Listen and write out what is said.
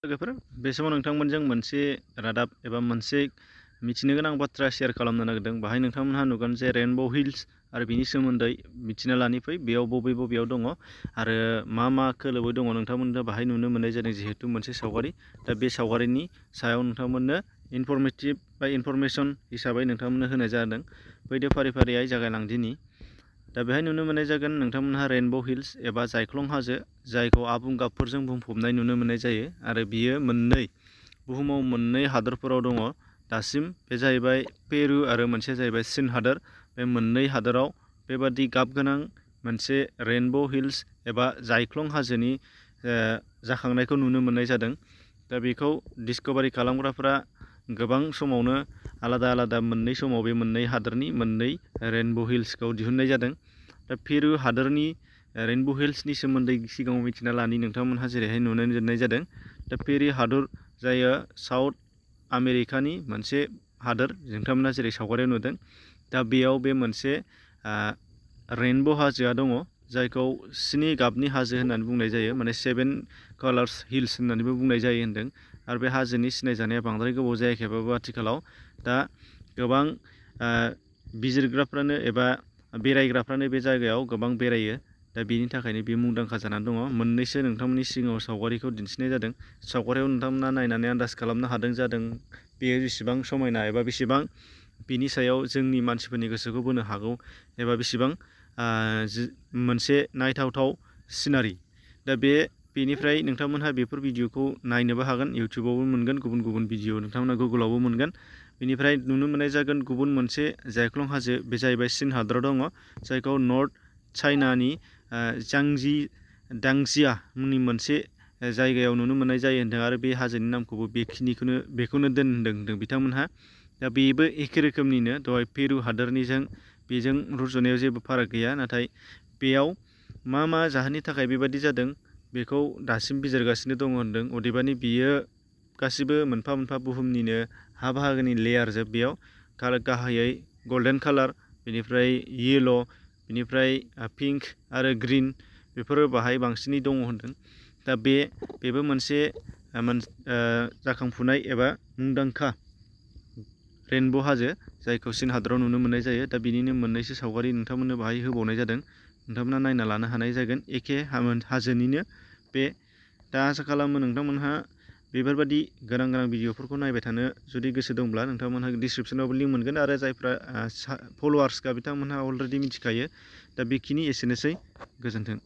लोगोफोर बे समाव नोंथांमोनजों मोनसे रादाब एबा मोनसे मिथिनो गोनां बाथ्रा शेयार खालामनो नागिरदों। बाहाय नोंथांमोनहा नुगोन जे रेनबो हिल्स आरो बिनि सोमोन्दै मिथिना लानि फै बेयाव बबेयाव दङ आरो मा खोलोबै दङ नोंथांमोननो बाहाय नुनो मोननाय जादों जिहेतु मोनसे सावगारि। दा बे सावगारिनि सायाव नोंथांमोननो इनफरमेटिभ बा इनफरमेसन हिसाबै नोंथांमोननो होनाय जादों। फैदो फारि जागायलांदिनि। दा बेहाय नुनो मोननाय जागोन नोंथांमोनहा रेनबो हिल्स एबा जायख्लं हाजो, जायखौ आबुं गाबफोरजों बुंफबनाय नुनो मोननाय जायो आरो बियो बुहुमाव मोननै हादरफोराव दङ दासिम। बे जाहैबाय पेरु आरो मोनसे जाहैबाय चीन हादर। बे मोननै हादराव बेबादि गाब गोनां मोनसे रेनबो हिल्स एबा जायख्लं हाजोनि जाखांनायखौ नुनो मोननाय जादों। दा बेखौ डिस्कभारि खालामग्राफोरा गोबां समावनो आलादा मोननै समाव बे मोननै हादरनि मोननै रेनबो हिल्सखौ दिहुननाय जादों। दा पेरु हादरनि रेनबो हिल्सनि सोमोन्दै सिगाङाव मिथिना लानि नोंथांमोनहा जेरैहाय नुनो मोननाय जादों। दा पेरु हादर जायो साउथ आमेरिकानि मोनसे हादोर, नोंथांमोनहा जेरै सावगारियाव नुदों। दा बेयाव बे मोनसे रेनबो हाजोआ दङ, जायखौ 7 गाबनि हाजो होननानै बुंनाय जायो, माने 7 कालार्स हिल्स होननानैबो बुंनाय जायो होनदों। आरो बे हाजोनि सिनायजानाया बांद्राय गोबाव जायाखैबाबो आथिखालाव दा गोबां बिजिरग्राफ्रानो एबा बेरायग्राफ्रानो बे जायगायाव गोबां बेरायो। दा बेनि थाखायनो बे मुंदांखा जानानै दङ। मोननैसो नोंथांमोननि सिगाङाव सावगारिखौ दिन्थिनाय जादों। सावगारियाव नोंथांमोना नायनानै आन्दाज खालामनो हादों जादों बेयो बेसेबां समायना एबा बेसेबां बिनि सायाव जोंनि मानसिफोरनि गोसोखौ बोनो हागौ एबा बेसेबां मोनसे नायथावथाव सिनारि। दा बेनिफ्राय नोंथांमोनहा बेफोर भिडिअखौ नायनोबो हागोन, इउटुबावबो मोनगोन, गुबुन भिडिअ नोंथांमोना गुगोलावबो मोनगोन। बेनिफ्राय नुनो मोननाय जागोन गुबुन मोनसे जायख्लं हाजो, बे जाहैबाय चीन हादराव दङ, जायखौ नर्थ चाइनानि दांजिया मुंनि मोनसे जायगायाव नुनो मोननाय जायो होनदों। आरो बे हाजोनि नामखौबो बेखौनो होनदों बिथांमोनहा। दा बेबो एखे रोखोमनिनो दहाय पेरु हादोरनिजों बेजों रुजुनायाव जेबो फाराग गैया। नाथाय बेयाव मा जाहोननि थाखाय बेबादि जादों बेखौ दासिम बिजिरगासिनो दङ होनदों। अदेबानि बियो गासिबो मोनफा बुहुमनिनो हा बाहागोनि लेयारजोब। बेयाव गाहायै गल्डेन कालार, बेनिफ्राय येल', बेनिफ्राय पिंक आरो ग्रिन, बेफोरो बाहाय बांसिनै दङ होनदों। दा बेबो मोनसे जाखांफुनाय एबा मुंदांखा रेनबो हाजो, जायखौ चीन हादराव नुनो मोननाय जायो। दा बिनिनो मोननैसो सावगारि नोंथांमोननो बाहाय होबावनाय जादों, नोंथांमोना नायना लानो हानाय जागोन। एखे हाजोनिनो बे। दा आसा खालामो नोंथांमोनहा बेफोरबादि गोनां भिडिअफोरखौ नायबाय थानो जुदि गोसो दंब्ला नोंथांमोनहा डिसक्रिपसनावबो लिंक मोनगोन। आरो जायफ्रा फल'वार्सखा बिथांमोनहा अलरेडि मिथिखायो। दा बेखिनि एसेनोसै, गोजोन्थों।